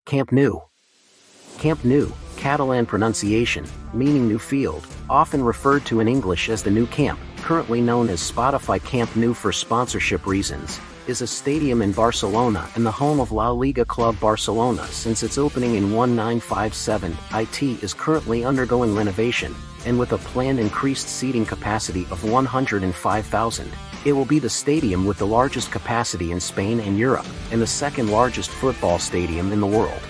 Camp Nou. Camp Nou, Catalan pronunciation, meaning new field, often referred to in English as the New Camp, currently known as Spotify Camp Nou for sponsorship reasons, is a stadium in Barcelona and the home of La Liga club Barcelona since its opening in 1957. It is currently undergoing renovation, and with a planned increased seating capacity of 105,000. It will be the stadium with the largest capacity in Spain and Europe, and the second largest football stadium in the world.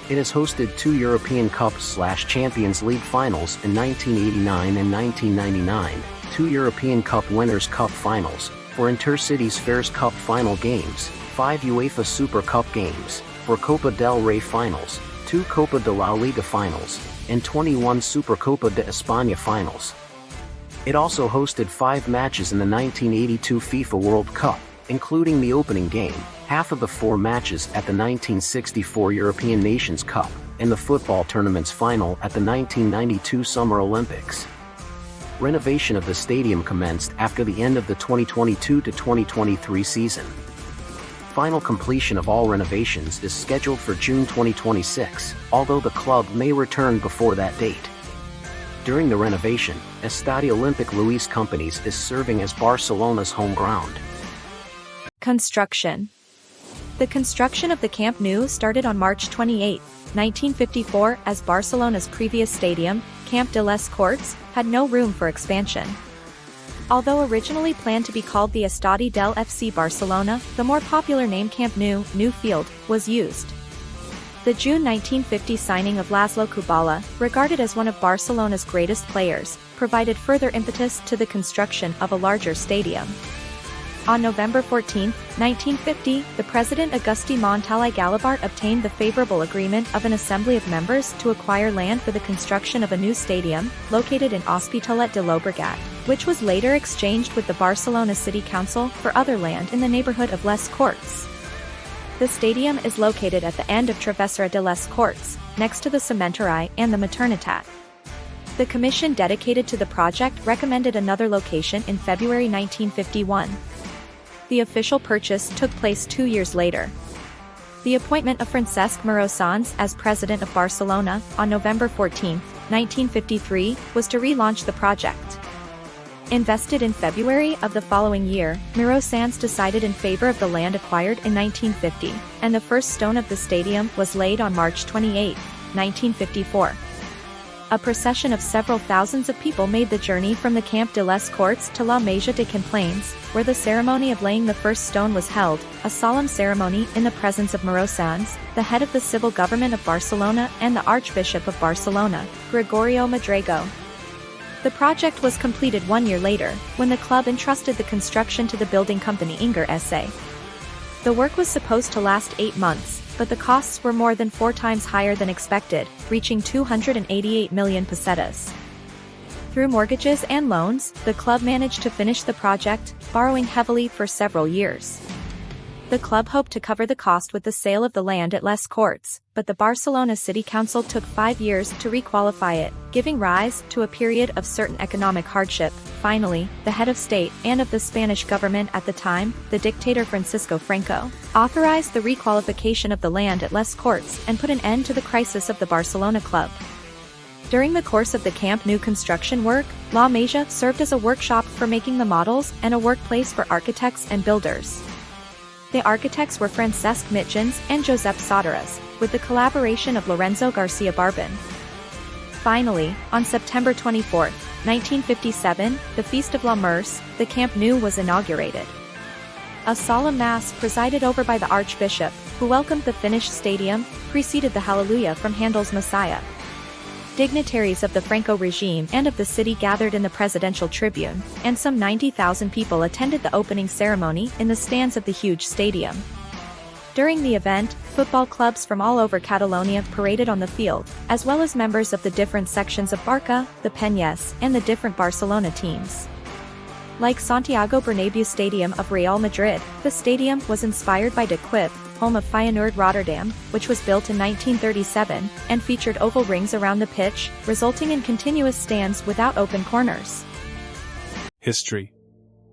It has hosted 2 European Cup/Champions League finals in 1989 and 1999, 2 European Cup Winners' Cup finals, 4 Intercities Fairs Cup final games, 5 UEFA Super Cup games, 4 Copa del Rey finals, 2 Copa de la Liga finals, and 21 Supercopa de España finals. It also hosted 5 matches in the 1982 FIFA World Cup, including the opening game, half of the 4 matches at the 1964 European Nations Cup, and the football tournament's final at the 1992 Summer Olympics. Renovation of the stadium commenced after the end of the 2022-2023 season. Final completion of all renovations is scheduled for June 2026, although the club may return before that date. During the renovation, Estadi Olympic Luis Companys is serving as Barcelona's home ground. Construction. The construction of the Camp Nou started on March 28, 1954, as Barcelona's previous stadium, Camp de les Corts, had no room for expansion. Although originally planned to be called the Estadi del FC Barcelona, the more popular name Camp Nou, New Field, was used. The June 1950 signing of Laszlo Kubala, regarded as one of Barcelona's greatest players, provided further impetus to the construction of a larger stadium. On November 14, 1950, the President Agustí Montalí Galibart obtained the favorable agreement of an assembly of members to acquire land for the construction of a new stadium, located in Hospitalet de Llobregat, which was later exchanged with the Barcelona City Council for other land in the neighborhood of Les Corts. The stadium is located at the end of Travessera de les Corts, next to the Cementeri and the Maternitat. The commission dedicated to the project recommended another location in February 1951. The official purchase took place 2 years later. The appointment of Francesc Miró Sans as president of Barcelona on November 14, 1953, was to relaunch the project. Invested in February of the following year, Miró Sans decided in favor of the land acquired in 1950, and the first stone of the stadium was laid on March 28, 1954. A procession of several thousands of people made the journey from the Camp de les Corts to La Masia de Complaints, where the ceremony of laying the first stone was held, a solemn ceremony in the presence of Miró Sans, the head of the civil government of Barcelona, and the Archbishop of Barcelona, Gregorio Madrigal. The project was completed 1 year later, when the club entrusted the construction to the building company Inger S.A. The work was supposed to last 8 months, but the costs were more than 4 times higher than expected, reaching 288 million pesetas. Through mortgages and loans, the club managed to finish the project, borrowing heavily for several years. The club hoped to cover the cost with the sale of the land at Les Corts, but the Barcelona City Council took 5 years to requalify it, giving rise to a period of certain economic hardship. Finally, the head of state and of the Spanish government at the time, the dictator Francisco Franco, authorized the requalification of the land at Les Corts and put an end to the crisis of the Barcelona club. During the course of the Camp Nou construction work, La Masia served as a workshop for making the models and a workplace for architects and builders. The architects were Francesc Mitjans and Josep Soteras, with the collaboration of Lorenzo Garcia Barbin. Finally, on September 24, 1957, the Feast of la Merce, the Camp Nou was inaugurated. A solemn mass presided over by the Archbishop, who welcomed the finished stadium, preceded the Hallelujah from Handel's Messiah. Dignitaries of the Franco regime and of the city gathered in the presidential tribune, and some 90,000 people attended the opening ceremony in the stands of the huge stadium. During the event, football clubs from all over Catalonia paraded on the field, as well as members of the different sections of Barca, the Peñas, and the different Barcelona teams. Like Santiago Bernabéu Stadium of Real Madrid, the stadium was inspired by De Kuip, home of Feyenoord Rotterdam, which was built in 1937, and featured oval rings around the pitch, resulting in continuous stands without open corners. History.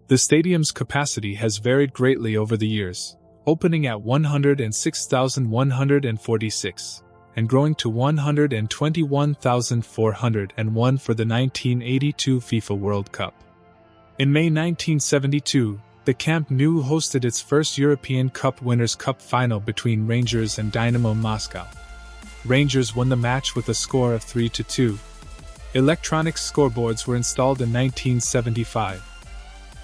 The stadium's capacity has varied greatly over the years. opening at 106,146, and growing to 121,401 for the 1982 FIFA World Cup. In May 1972, the Camp Nou hosted its first European Cup Winners' Cup final between Rangers and Dynamo Moscow. Rangers won the match with a score of 3-2. Electronic scoreboards were installed in 1975.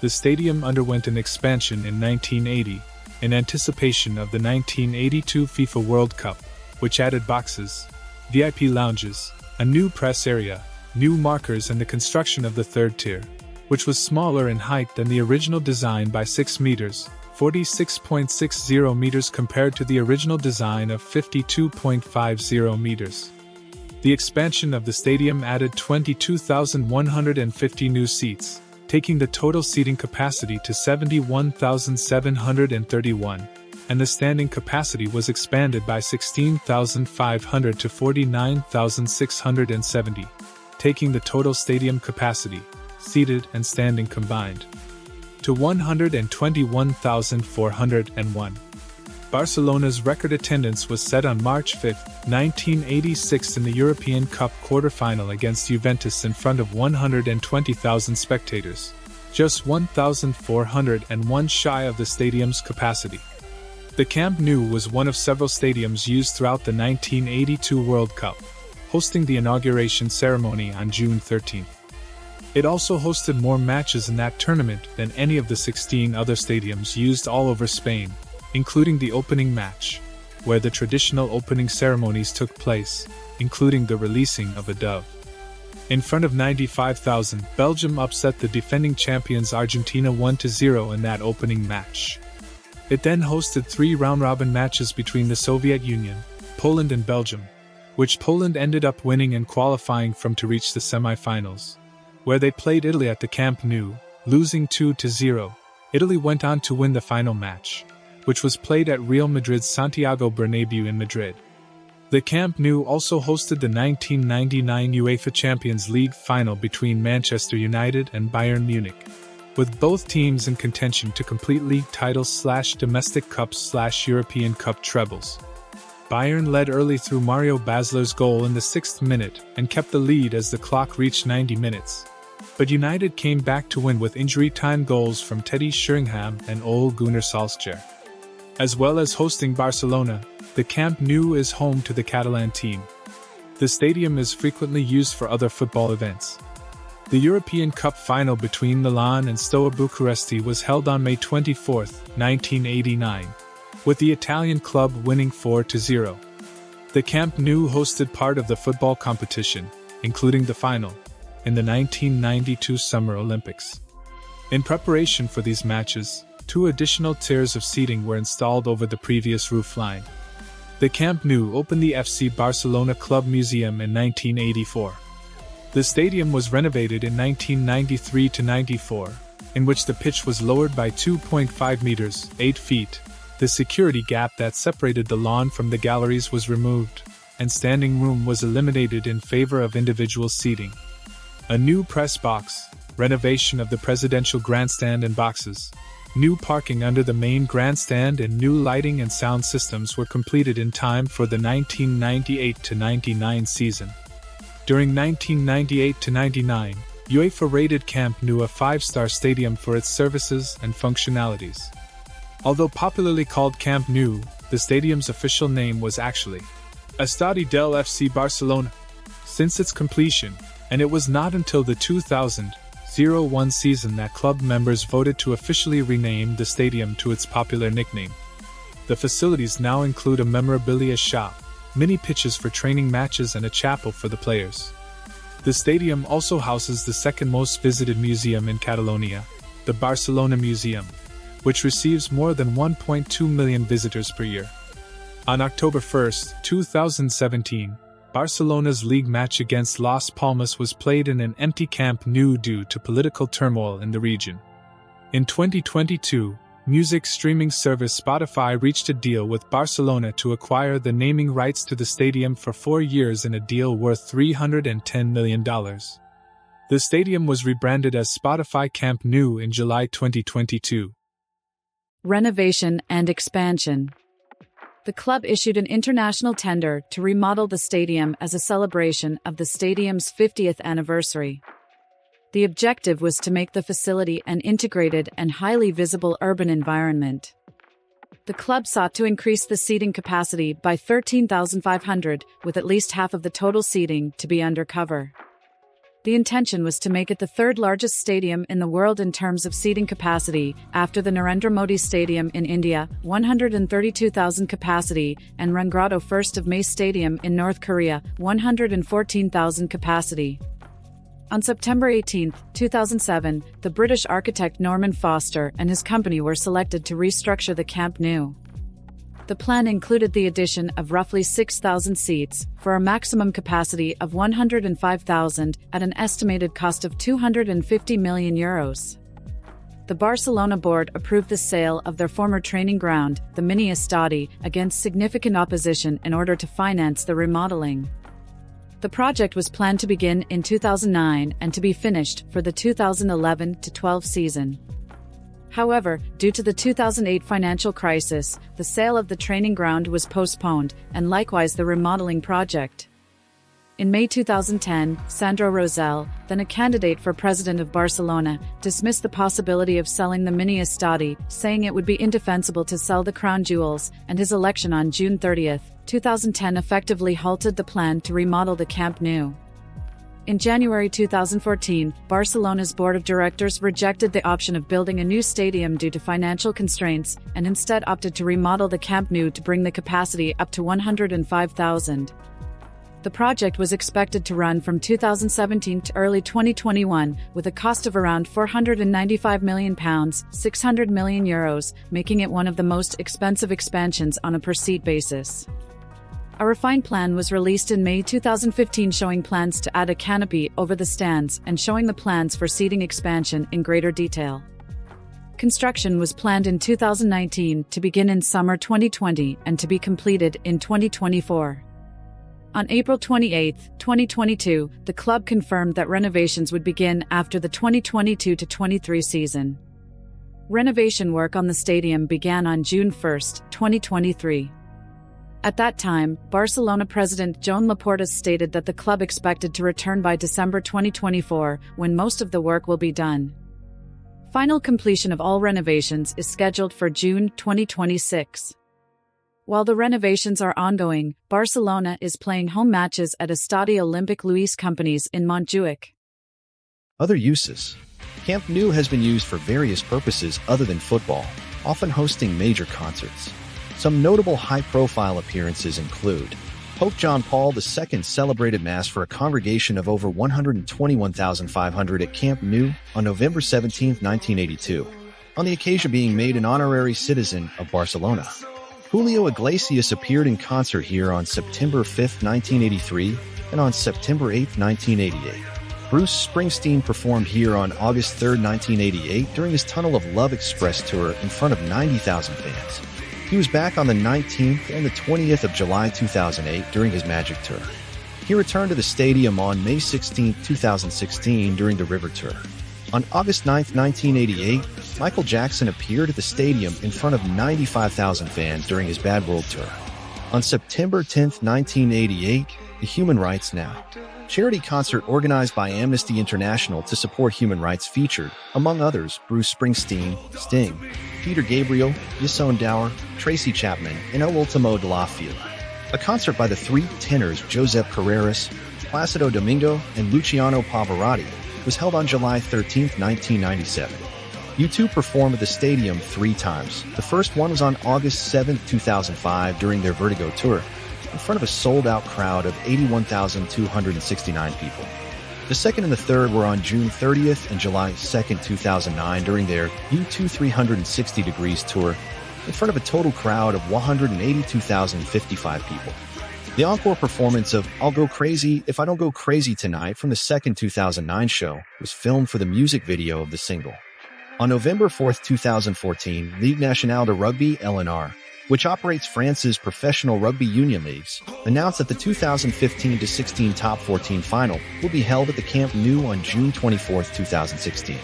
The stadium underwent an expansion in 1980, in anticipation of the 1982 FIFA World Cup, which added boxes, VIP lounges, a new press area, new markers and the construction of the third tier, which was smaller in height than the original design by 6 meters, 46.60 meters compared to the original design of 52.50 meters. The expansion of the stadium added 22,150 new seats, taking the total seating capacity to 71,731, and the standing capacity was expanded by 16,500 to 49,670, taking the total stadium capacity, seated and standing combined, to 121,401. Barcelona's record attendance was set on March 5, 1986 in the European Cup quarter-final against Juventus in front of 120,000 spectators, just 1,401 shy of the stadium's capacity. The Camp Nou was one of several stadiums used throughout the 1982 World Cup, hosting the inauguration ceremony on June 13. It also hosted more matches in that tournament than any of the 16 other stadiums used all over Spain, including the opening match, where the traditional opening ceremonies took place, including the releasing of a dove. In front of 95,000, Belgium upset the defending champions Argentina 1-0 in that opening match. It then hosted 3 round-robin matches between the Soviet Union, Poland and Belgium, which Poland ended up winning and qualifying from to reach the semi-finals, where they played Italy at the Camp Nou, losing 2-0. Italy went on to win the final match, which was played at Real Madrid's Santiago Bernabeu in Madrid. The Camp Nou also hosted the 1999 UEFA Champions League final between Manchester United and Bayern Munich, with both teams in contention to complete league titles/domestic cups/European Cup trebles. Bayern led early through Mario Basler's goal in the 6th minute and kept the lead as the clock reached 90 minutes. But United came back to win with injury-time goals from Teddy Sheringham and Ole Gunnar Solskjaer. As well as hosting Barcelona, the Camp Nou is home to the Catalan team. The stadium is frequently used for other football events. The European Cup final between Milan and Steaua Bucuresti was held on May 24, 1989, with the Italian club winning 4-0. The Camp Nou hosted part of the football competition, including the final, in the 1992 Summer Olympics. In preparation for these matches, 2 additional tiers of seating were installed over the previous roofline. The Camp Nou opened the FC Barcelona Club Museum in 1984. The stadium was renovated in 1993-94, in which the pitch was lowered by 2.5 meters, 8 feet. The security gap that separated the lawn from the galleries was removed, and standing room was eliminated in favor of individual seating. A new press box, renovation of the presidential grandstand and boxes, new parking under the main grandstand and new lighting and sound systems were completed in time for the 1998-99 season. During 1998-99, UEFA rated Camp Nou a 5-star stadium for its services and functionalities. Although popularly called Camp Nou, the stadium's official name was actually Estadi del FC Barcelona since its completion, and it was not until the 2000-01 season that club members voted to officially rename the stadium to its popular nickname. The facilities now include a memorabilia shop, mini pitches for training matches and a chapel for the players. The stadium also houses the second most visited museum in Catalonia, the Barcelona Museum, which receives more than 1.2 million visitors per year. On October 1, 2017, Barcelona's league match against Las Palmas was played in an empty Camp Nou due to political turmoil in the region. In 2022, music streaming service Spotify reached a deal with Barcelona to acquire the naming rights to the stadium for 4 years in a deal worth $310 million. The stadium was rebranded as Spotify Camp Nou in July 2022. Renovation and expansion. The club issued an international tender to remodel the stadium as a celebration of the stadium's 50th anniversary. The objective was to make the facility an integrated and highly visible urban environment. The club sought to increase the seating capacity by 13,500, with at least half of the total seating to be undercover. The intention was to make it the third largest stadium in the world in terms of seating capacity, after the Narendra Modi Stadium in India, 132,000 capacity, and Rangrado 1st of May Stadium in North Korea, 114,000 capacity. On September 18, 2007, the British architect Norman Foster and his company were selected to restructure the Camp Nou. The plan included the addition of roughly 6,000 seats, for a maximum capacity of 105,000, at an estimated cost of €250 million. The Barcelona board approved the sale of their former training ground, the Mini Estadi, against significant opposition in order to finance the remodeling. The project was planned to begin in 2009 and to be finished for the 2011-12 season. However, due to the 2008 financial crisis, the sale of the training ground was postponed, and likewise the remodeling project. In May 2010, Sandro Rosell, then a candidate for president of Barcelona, dismissed the possibility of selling the Mini Estadi, saying it would be indefensible to sell the crown jewels, and his election on June 30, 2010 effectively halted the plan to remodel the Camp Nou. In January 2014, Barcelona's board of directors rejected the option of building a new stadium due to financial constraints, and instead opted to remodel the Camp Nou to bring the capacity up to 105,000. The project was expected to run from 2017 to early 2021, with a cost of around £495 million, €600 million, making it one of the most expensive expansions on a per-seat basis. A refined plan was released in May 2015 showing plans to add a canopy over the stands and showing the plans for seating expansion in greater detail. Construction was planned in 2019 to begin in summer 2020 and to be completed in 2024. On April 28, 2022, the club confirmed that renovations would begin after the 2022-23 season. Renovation work on the stadium began on June 1, 2023. At that time, Barcelona president Joan Laporta stated that the club expected to return by December 2024, when most of the work will be done. Final completion of all renovations is scheduled for June 2026. While the renovations are ongoing, Barcelona is playing home matches at Estadi Olympic Luis Companys in Montjuic. Other uses. Camp Nou has been used for various purposes other than football, often hosting major concerts. Some notable high-profile appearances include Pope John Paul II celebrated Mass for a congregation of over 121,500 at Camp Nou on November 17, 1982, on the occasion being made an honorary citizen of Barcelona. Julio Iglesias appeared in concert here on September 5, 1983, and on September 8, 1988. Bruce Springsteen performed here on August 3, 1988 during his Tunnel of Love Express tour in front of 90,000 fans. He was back on the 19th and the 20th of July 2008 during his Magic Tour. He returned to the stadium on May 16, 2016 during the River Tour. On August 9, 1988, Michael Jackson appeared at the stadium in front of 95,000 fans during his Bad World Tour. On September 10, 1988, the Human Rights Now charity concert organized by Amnesty International to support human rights featured, among others, Bruce Springsteen, Sting, Peter Gabriel, Yason Dower, Tracy Chapman, and El Ultimo de la Fila. A concert by the three tenors Josep Carreras, Placido Domingo, and Luciano Pavarotti was held on July 13, 1997. U2 performed at the stadium 3 times. The first one was on August 7, 2005 during their Vertigo tour, in front of a sold-out crowd of 81,269 people. The second and the third were on June 30th and July 2, 2009 during their U2 360 Degrees tour, in front of a total crowd of 182,055 people. The encore performance of I'll Go Crazy If I Don't Go Crazy Tonight from the second 2009 show was filmed for the music video of the single. On November 4, 2014, Ligue Nationale de Rugby (LNR), which operates France's professional rugby union leagues, announced that the 2015-16 Top 14 final will be held at the Camp Nou on June 24, 2016.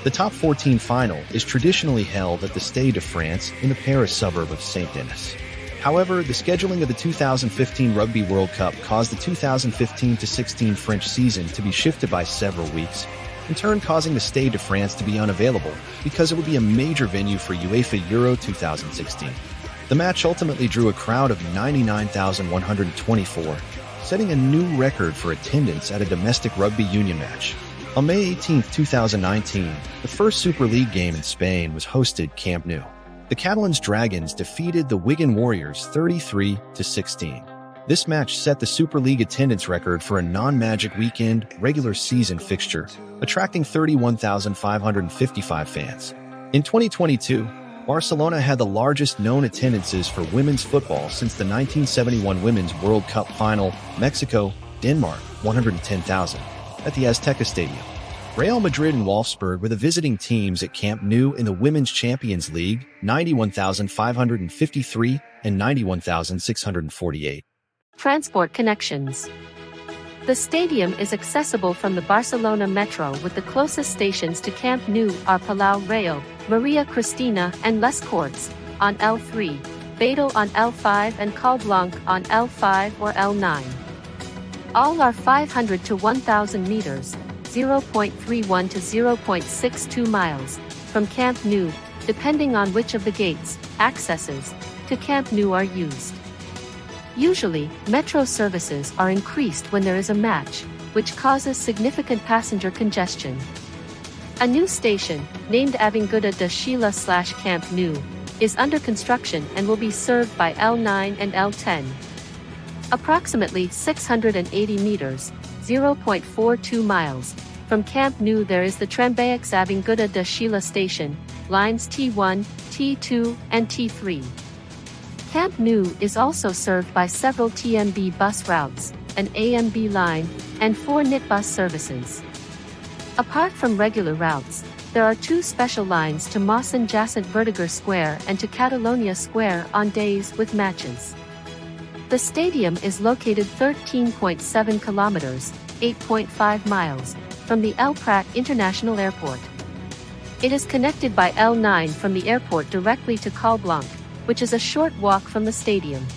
The top 14 final is traditionally held at the Stade de France in the Paris suburb of Saint-Denis. However, the scheduling of the 2015 Rugby World Cup caused the 2015-16 French season to be shifted by several weeks, in turn causing the Stade de France to be unavailable because it would be a major venue for UEFA Euro 2016. The match ultimately drew a crowd of 99,124, setting a new record for attendance at a domestic rugby union match. On May 18, 2019, the first Super League game in Spain was hosted Camp Nou. The Catalans Dragons defeated the Wigan Warriors 33-16. This match set the Super League attendance record for a non-Magic weekend regular season fixture, attracting 31,555 fans. In 2022, Barcelona had the largest known attendances for women's football since the 1971 Women's World Cup final, Mexico, Denmark, 110,000, at the Azteca Stadium. Real Madrid and Wolfsburg were the visiting teams at Camp Nou in the Women's Champions League, 91,553 and 91,648. Transport connections. The stadium is accessible from the Barcelona Metro, with the closest stations to Camp Nou are Palau Real, Maria Cristina and Les Corts on L3, Beto on L5 and Colblanc on L5 or L9. All are 500 to 1,000 meters, 0.31 to 0.62 miles, from Camp Nou, depending on which of the gates, accesses, to Camp Nou are used. Usually, metro services are increased when there is a match, which causes significant passenger congestion. A new station, named Avinguda de Xile/Camp Nou, is under construction and will be served by L9 and L10. Approximately 680 meters, 0.42 miles, from Camp Nou there is the Trambaix Avinguda de Xile station, lines T1, T2, and T3. Camp Nou is also served by several TMB bus routes, an AMB line, and 4 NIT bus services. Apart from regular routes, there are 2 special lines to Mawson Jacint Vertiger Square and to Catalonia Square on days with matches. The stadium is located 13.7 kilometers, 8.5 miles, from the El Prat International Airport. It is connected by L9 from the airport directly to Colblanc, which is a short walk from the stadium.